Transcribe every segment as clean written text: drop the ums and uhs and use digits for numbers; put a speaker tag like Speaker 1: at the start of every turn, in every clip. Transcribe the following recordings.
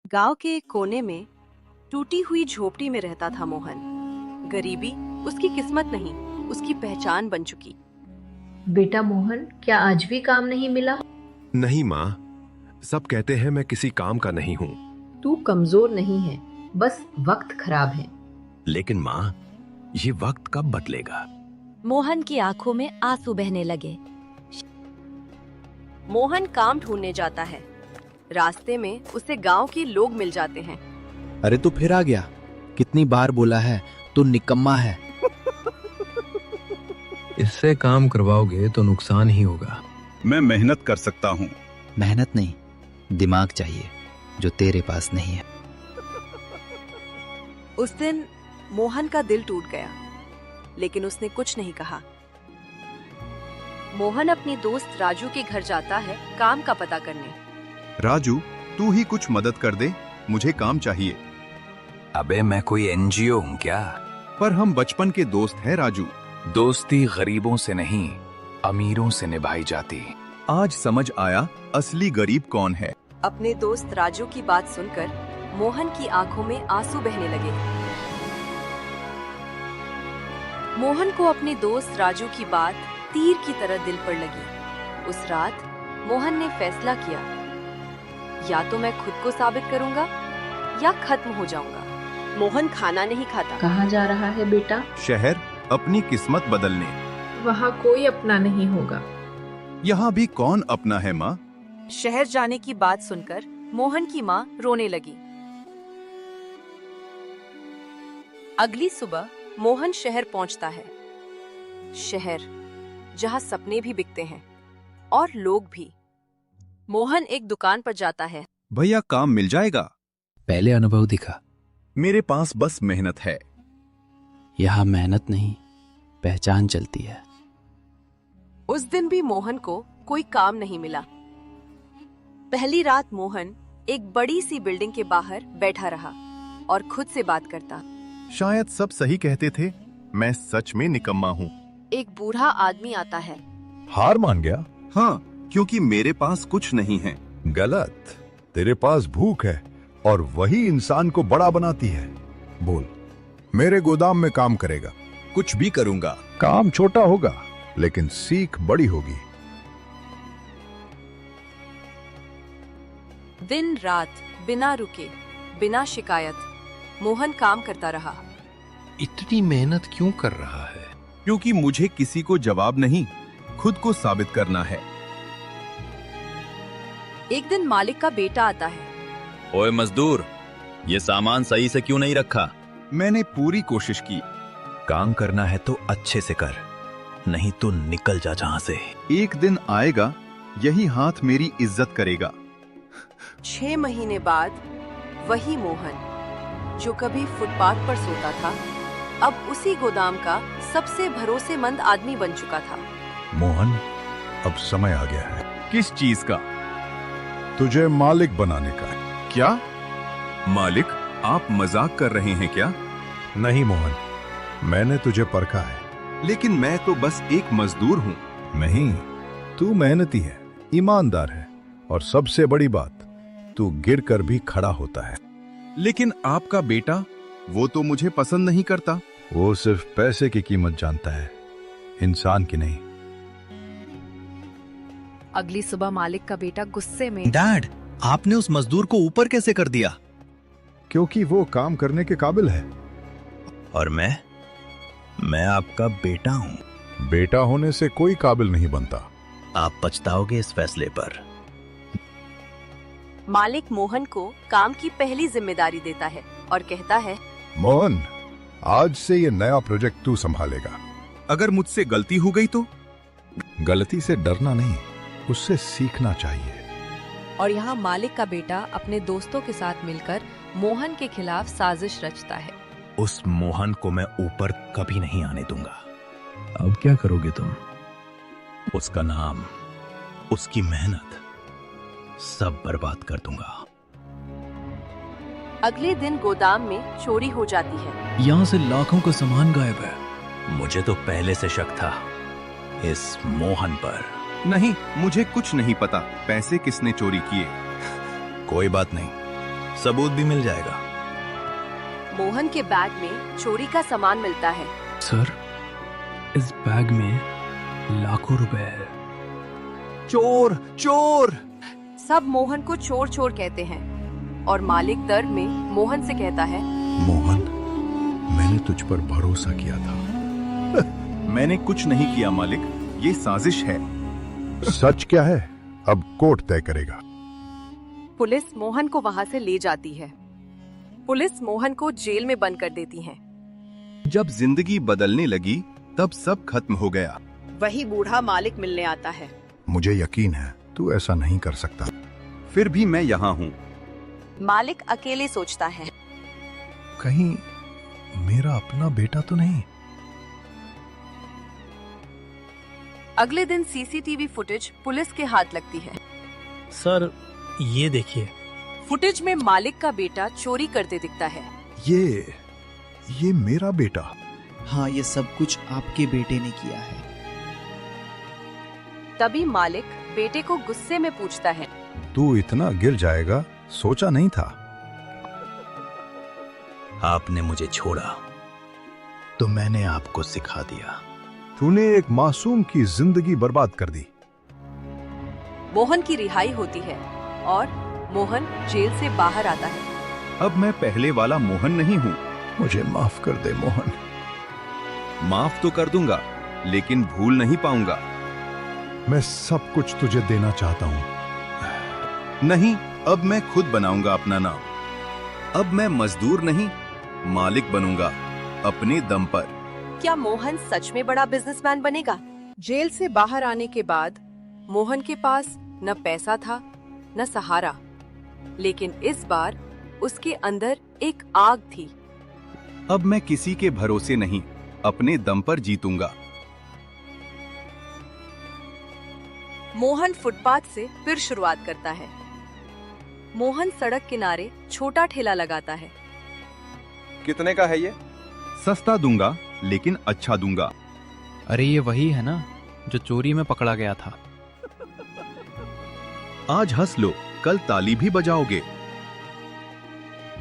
Speaker 1: गांव के एक कोने में टूटी हुई झोपड़ी में रहता था मोहन। गरीबी उसकी किस्मत नहीं, उसकी पहचान बन चुकी।
Speaker 2: बेटा मोहन, क्या आज भी काम नहीं मिला?
Speaker 3: नहीं माँ, सब कहते हैं मैं किसी काम का नहीं हूँ।
Speaker 2: तू कमजोर नहीं है, बस वक्त खराब है।
Speaker 3: लेकिन माँ, ये वक्त कब बदलेगा?
Speaker 4: मोहन की आंखों में आंसू बहने लगे।
Speaker 1: मोहन काम ढूंढने जाता है। रास्ते में उसे गांव के लोग मिल जाते हैं।
Speaker 5: अरे तू फिर आ गया, कितनी बार बोला है तू निकम्मा है।
Speaker 6: इससे काम करवाओगे तो नुकसान ही होगा।
Speaker 7: मैं मेहनत कर सकता हूँ।
Speaker 5: मेहनत नहीं, दिमाग चाहिए जो तेरे पास नहीं है।
Speaker 1: उस दिन मोहन का दिल टूट गया, लेकिन उसने कुछ नहीं कहा। मोहन अपने दोस्त राजू के घर जाता है काम का पता करने।
Speaker 7: राजू, तू ही कुछ मदद कर दे, मुझे काम चाहिए।
Speaker 8: अबे मैं कोई एनजीओ हूँ क्या?
Speaker 7: पर हम बचपन के दोस्त हैं राजू।
Speaker 8: दोस्ती गरीबों से नहीं, अमीरों से निभाई जाती।
Speaker 7: आज समझ आया असली गरीब कौन है।
Speaker 1: अपने दोस्त राजू की बात सुनकर मोहन की आंखों में आंसू बहने लगे। मोहन को अपने दोस्त राजू की बात तीर की तरह दिल पर लगी। उस रात मोहन ने फैसला किया, या तो मैं खुद को साबित करूंगा या खत्म हो जाऊंगा। मोहन खाना नहीं खाता।
Speaker 2: कहाँ जा रहा है बेटा?
Speaker 7: शहर, अपनी किस्मत बदलने।
Speaker 2: वहाँ कोई अपना नहीं होगा।
Speaker 7: यहाँ भी कौन अपना है माँ?
Speaker 1: शहर जाने की बात सुनकर मोहन की माँ रोने लगी। अगली सुबह मोहन शहर पहुंचता है। शहर जहाँ सपने भी बिकते हैं और लोग भी। मोहन एक दुकान पर जाता है।
Speaker 7: भैया, काम मिल जाएगा?
Speaker 5: पहले अनुभव दिखा।
Speaker 7: मेरे पास बस मेहनत है।
Speaker 5: यहाँ मेहनत नहीं, पहचान चलती है।
Speaker 1: उस दिन भी मोहन को कोई काम नहीं मिला। पहली रात मोहन एक बड़ी सी बिल्डिंग के बाहर बैठा रहा और खुद से बात करता।
Speaker 7: शायद सब सही कहते थे, मैं सच में निकम्मा हूँ।
Speaker 1: एक बूढ़ा आदमी आता है।
Speaker 9: हार मान गया?
Speaker 7: हाँ, क्योंकि मेरे पास कुछ नहीं है।
Speaker 9: गलत, तेरे पास भूख है और वही इंसान को बड़ा बनाती है। बोल, मेरे गोदाम में काम करेगा?
Speaker 7: कुछ भी करूँगा।
Speaker 9: काम छोटा होगा लेकिन सीख बड़ी होगी।
Speaker 1: दिन रात बिना रुके, बिना शिकायत मोहन काम करता रहा।
Speaker 6: इतनी मेहनत क्यों कर रहा है?
Speaker 7: क्योंकि मुझे किसी को जवाब नहीं, खुद को साबित करना है।
Speaker 1: एक दिन मालिक का बेटा आता है।
Speaker 8: ओए मजदूर, ये सामान सही से क्यों नहीं रखा?
Speaker 7: मैंने पूरी कोशिश की।
Speaker 8: काम करना है तो अच्छे से कर, नहीं तो निकल जा जहाँ से।
Speaker 7: एक दिन आएगा, यही हाथ मेरी इज्जत करेगा।
Speaker 1: 6 महीने बाद वही मोहन जो कभी फुटपाथ पर सोता था, अब उसी गोदाम का सबसे भरोसेमंद आदमी बन चुका था।
Speaker 9: मोहन, अब समय आ गया है।
Speaker 7: किस चीज का?
Speaker 9: तुझे मालिक बनाने का।
Speaker 7: क्या मालिक, आप मजाक कर रहे हैं क्या?
Speaker 9: नहीं मोहन, मैंने तुझे परखा है।
Speaker 7: लेकिन मैं तो बस एक मजदूर हूँ।
Speaker 9: नहीं, तू मेहनती है, ईमानदार है और सबसे बड़ी बात, तू गिरकर भी खड़ा होता है।
Speaker 7: लेकिन आपका बेटा, वो तो मुझे पसंद नहीं करता।
Speaker 9: वो सिर्फ पैसे की कीमत जानता है, इंसान की नहीं।
Speaker 1: अगली सुबह मालिक का बेटा गुस्से में,
Speaker 5: डैड, आपने उस मजदूर को ऊपर कैसे कर दिया?
Speaker 9: क्योंकि वो काम करने के काबिल है।
Speaker 8: और मैं आपका बेटा हूँ।
Speaker 9: बेटा होने से कोई काबिल नहीं बनता।
Speaker 8: आप पछताओगे इस फैसले पर।
Speaker 1: मालिक मोहन को काम की पहली जिम्मेदारी देता है और कहता है,
Speaker 9: मोहन, आज से ये नया प्रोजेक्ट तू संभालेगा।
Speaker 7: अगर मुझसे गलती हो गई तो?
Speaker 9: गलती से डरना नहीं, उससे सीखना चाहिए।
Speaker 1: और यहाँ मालिक का बेटा अपने दोस्तों के साथ मिलकर मोहन के खिलाफ साजिश रचता है।
Speaker 8: उस मोहन को मैं ऊपर कभी नहीं आने दूंगा।
Speaker 6: अब क्या करोगे तुम?
Speaker 8: उसका नाम, उसकी मेहनत सब बर्बाद कर दूंगा।
Speaker 1: अगले दिन गोदाम में चोरी हो जाती है।
Speaker 5: यहाँ से लाखों का सामान गायब है।
Speaker 8: मुझे तो पहले से शक था इस मोहन पर।
Speaker 7: नहीं, मुझे कुछ नहीं पता पैसे किसने चोरी किए।
Speaker 8: कोई बात नहीं, सबूत भी मिल जाएगा।
Speaker 1: मोहन के बैग में चोरी का सामान मिलता है।
Speaker 6: सर, इस बैग में लाखों रुपए है।
Speaker 7: चोर चोर।
Speaker 1: सब मोहन को चोर चोर कहते हैं और मालिक दर्द में मोहन से कहता है,
Speaker 9: मोहन, मैंने तुझ पर भरोसा किया था।
Speaker 7: मैंने कुछ नहीं किया मालिक, ये साजिश है।
Speaker 9: सच क्या है अब कोर्ट तय करेगा।
Speaker 1: पुलिस मोहन को वहां से ले जाती है। पुलिस मोहन को जेल में बंद कर देती है।
Speaker 7: जब जिंदगी बदलने लगी तब सब खत्म हो गया।
Speaker 1: वही बूढ़ा मालिक मिलने आता है।
Speaker 9: मुझे यकीन है तू ऐसा नहीं कर सकता।
Speaker 7: फिर भी मैं यहाँ हूँ।
Speaker 1: मालिक अकेले सोचता है,
Speaker 9: कहीं मेरा अपना बेटा तो नहीं।
Speaker 1: अगले दिन सीसीटीवी फुटेज पुलिस के हाथ लगती है।
Speaker 10: सर, ये देखिए।
Speaker 1: फुटेज में मालिक का बेटा चोरी करते दिखता है।
Speaker 9: ये मेरा बेटा।
Speaker 5: हाँ, ये सब कुछ आपके बेटे ने किया है।
Speaker 1: तभी मालिक बेटे को गुस्से में पूछता है,
Speaker 9: तू इतना गिर जाएगा सोचा नहीं था।
Speaker 8: आपने मुझे छोड़ा तो मैंने आपको सिखा दिया।
Speaker 9: तूने एक मासूम की जिंदगी बर्बाद कर दी।
Speaker 1: मोहन की रिहाई होती है और मोहन जेल से बाहर आता है।
Speaker 7: अब मैं पहले वाला मोहन नहीं हूँ।
Speaker 9: मुझे माफ कर दे मोहन।
Speaker 7: माफ तो कर दूंगा, लेकिन भूल नहीं पाऊंगा।
Speaker 9: मैं सब कुछ तुझे देना चाहता हूँ।
Speaker 7: नहीं, अब मैं खुद बनाऊंगा अपना नाम। अब मैं मजदूर नहीं, मालिक बनूंगा अपने दम पर।
Speaker 1: क्या मोहन सच में बड़ा बिजनेसमैन बनेगा? जेल से बाहर आने के बाद मोहन के पास न पैसा था न सहारा, लेकिन इस बार उसके अंदर एक आग थी।
Speaker 7: अब मैं किसी के भरोसे नहीं, अपने दम पर जीतूंगा।
Speaker 1: मोहन फुटपाथ से फिर शुरुआत करता है। मोहन सड़क किनारे छोटा ठेला लगाता है।
Speaker 7: कितने का है ये? सस्ता दूंगा, लेकिन अच्छा दूंगा।
Speaker 5: अरे ये वही है ना जो चोरी में पकड़ा गया था।
Speaker 7: आज हंस लो, कल ताली भी बजाओगे।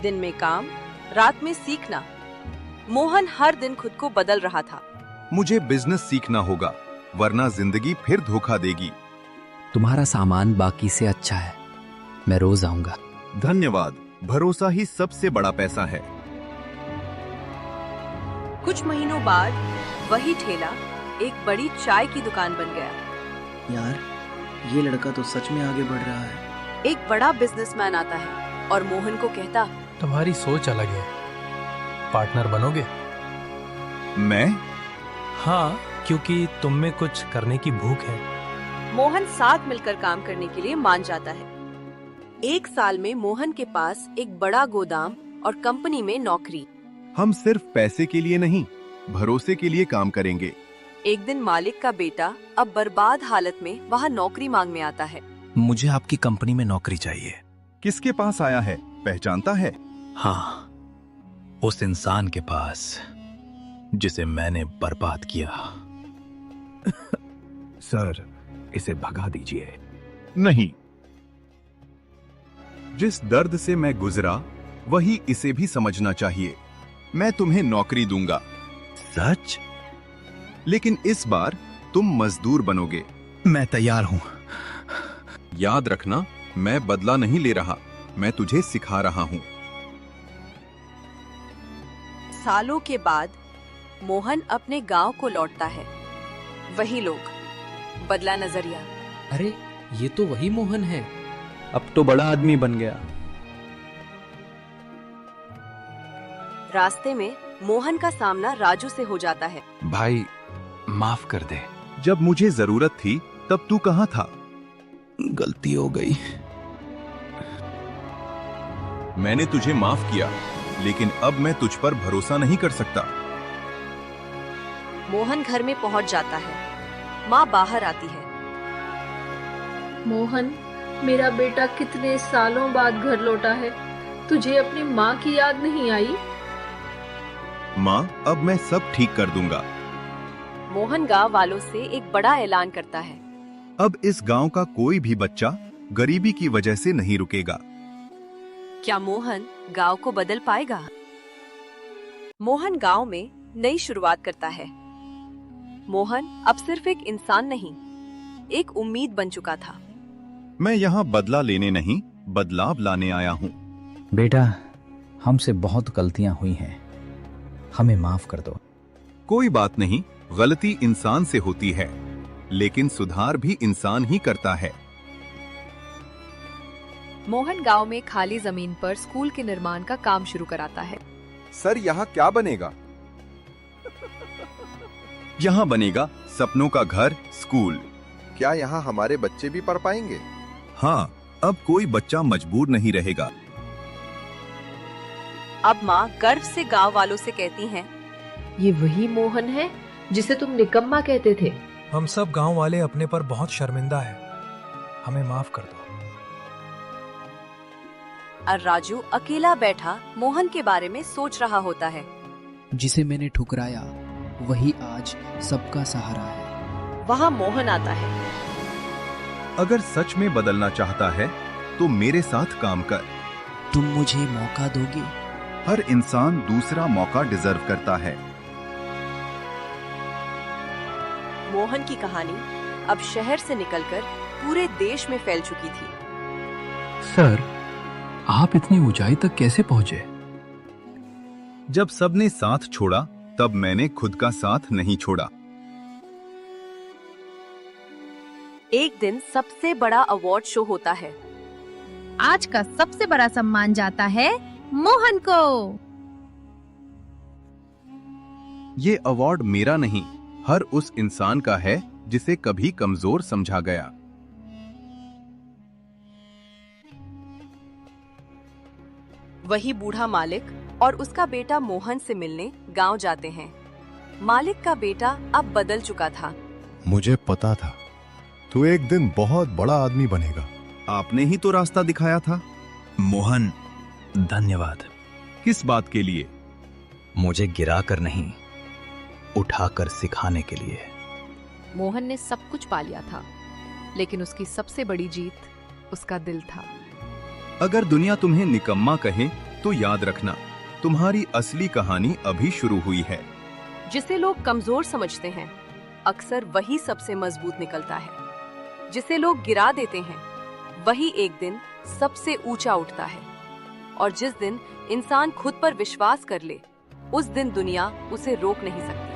Speaker 1: दिन में काम, रात में सीखना। मोहन हर दिन खुद को बदल रहा था।
Speaker 7: मुझे बिजनेस सीखना होगा, वरना जिंदगी फिर धोखा देगी।
Speaker 11: तुम्हारा सामान बाकी से अच्छा है, मैं रोज आऊंगा।
Speaker 7: धन्यवाद, भरोसा ही सबसे बड़ा पैसा है।
Speaker 1: कुछ महीनों बाद वही ठेला एक बड़ी चाय की दुकान बन गया।
Speaker 12: यार, ये लड़का तो सच में आगे बढ़ रहा है।
Speaker 1: एक बड़ा बिजनेसमैन आता है और मोहन को कहता,
Speaker 10: तुम्हारी सोच अलग है, पार्टनर बनोगे?
Speaker 7: मैं?
Speaker 10: हाँ, क्योंकि तुम में कुछ करने की भूख है।
Speaker 1: मोहन साथ मिलकर काम करने के लिए मान जाता है। एक साल में मोहन के पास एक बड़ा गोदाम और कंपनी में नौकरी।
Speaker 7: हम सिर्फ पैसे के लिए नहीं, भरोसे के लिए काम करेंगे।
Speaker 1: एक दिन मालिक का बेटा अब बर्बाद हालत में वहाँ नौकरी मांग में आता है।
Speaker 8: मुझे आपकी कंपनी में नौकरी चाहिए।
Speaker 7: किसके पास आया है, पहचानता है?
Speaker 8: हाँ, उस इंसान के पास जिसे मैंने बर्बाद किया।
Speaker 3: सर, इसे भगा दीजिए।
Speaker 7: नहीं, जिस दर्द से मैं गुजरा वही इसे भी समझना चाहिए। मैं तुम्हें नौकरी दूंगा।
Speaker 8: सच?
Speaker 7: लेकिन इस बार तुम मजदूर बनोगे।
Speaker 8: मैं तैयार हूं।
Speaker 7: याद रखना, मैं बदला नहीं ले रहा, मैं तुझे सिखा रहा हूं।
Speaker 1: सालों के बाद मोहन अपने गांव को लौटता है। वही लोग, बदला नजरिया।
Speaker 11: अरे ये तो वही मोहन है।
Speaker 12: अब तो बड़ा आदमी बन गया।
Speaker 1: रास्ते में मोहन का सामना राजू से हो जाता है।
Speaker 3: भाई, माफ कर दे।
Speaker 7: जब मुझे जरूरत थी तब तू कहां था?
Speaker 8: गलती हो गई।
Speaker 7: मैंने तुझे माफ किया, लेकिन अब मैं तुझ पर भरोसा नहीं कर सकता।
Speaker 1: मोहन घर में पहुंच जाता है। माँ बाहर आती है।
Speaker 13: मोहन, मेरा बेटा कितने सालों बाद घर लौटा है। तुझे अपनी माँ की याद नहीं आई?
Speaker 7: माँ, अब मैं सब ठीक कर दूंगा।
Speaker 1: मोहन गांव वालों से एक बड़ा ऐलान करता है।
Speaker 7: अब इस गांव का कोई भी बच्चा गरीबी की वजह से नहीं रुकेगा।
Speaker 1: क्या मोहन गांव को बदल पाएगा? मोहन गांव में नई शुरुआत करता है। मोहन अब सिर्फ एक इंसान नहीं, एक उम्मीद बन चुका था।
Speaker 7: मैं यहाँ बदला लेने नहीं, बदलाव लाने आया हूँ।
Speaker 5: बेटा, हमसे बहुत गलतियां हुई हैं, हमें माफ कर दो।
Speaker 7: कोई बात नहीं, गलती इंसान से होती है, लेकिन सुधार भी इंसान ही करता है।
Speaker 1: मोहन गांव में खाली जमीन पर स्कूल के निर्माण का काम शुरू कराता है।
Speaker 14: सर, यहाँ क्या बनेगा?
Speaker 7: यहाँ बनेगा सपनों का घर, स्कूल।
Speaker 14: क्या यहाँ हमारे बच्चे भी पढ़ पाएंगे?
Speaker 7: हाँ, अब कोई बच्चा मजबूर नहीं रहेगा।
Speaker 1: अब माँ गर्व से गांव वालों से कहती हैं,
Speaker 2: ये वही मोहन है जिसे तुम निकम्मा कहते थे।
Speaker 10: हम सब गांव वाले अपने पर बहुत शर्मिंदा है, हमें माफ कर दो।
Speaker 1: और राजू अकेला बैठा मोहन के बारे में सोच रहा होता है।
Speaker 5: जिसे मैंने ठुकराया वही आज सबका सहारा है।
Speaker 1: वहाँ मोहन आता है।
Speaker 7: अगर सच में बदलना चाहता है तो मेरे साथ काम कर।
Speaker 5: तुम मुझे मौका दोगे?
Speaker 7: हर इंसान दूसरा मौका डिजर्व करता है।
Speaker 1: मोहन की कहानी अब शहर से निकलकर पूरे देश में फैल चुकी थी।
Speaker 6: सर, आप इतनी ऊंचाई तक कैसे पहुंचे?
Speaker 7: जब सबने साथ छोड़ा तब मैंने खुद का साथ नहीं छोड़ा।
Speaker 1: एक दिन सबसे बड़ा अवार्ड शो होता है।
Speaker 4: आज का सबसे बड़ा सम्मान जाता है मोहन को।
Speaker 7: ये अवार्ड मेरा नहीं, हर उस इंसान का है जिसे कभी कमजोर समझा गया।
Speaker 1: वही बूढ़ा मालिक और उसका बेटा मोहन से मिलने गांव जाते हैं। मालिक का बेटा अब बदल चुका था।
Speaker 9: मुझे पता था तू एक दिन बहुत बड़ा आदमी बनेगा।
Speaker 7: आपने ही तो रास्ता दिखाया था।
Speaker 8: मोहन, धन्यवाद।
Speaker 7: किस बात के लिए?
Speaker 8: मुझे गिराकर नहीं, उठाकर सिखाने के लिए।
Speaker 1: मोहन ने सब कुछ पा लिया था, लेकिन उसकी सबसे बड़ी जीत उसका दिल था।
Speaker 7: अगर दुनिया तुम्हें निकम्मा कहे तो याद रखना, तुम्हारी असली कहानी अभी शुरू हुई है।
Speaker 1: जिसे लोग कमजोर समझते हैं, अक्सर वही सबसे मजबूत निकलता है। जिसे लोग गिरा देते हैं, वही एक दिन सबसे ऊंचा उठता है। और जिस दिन इंसान खुद पर विश्वास कर ले, उस दिन दुनिया उसे रोक नहीं सकती।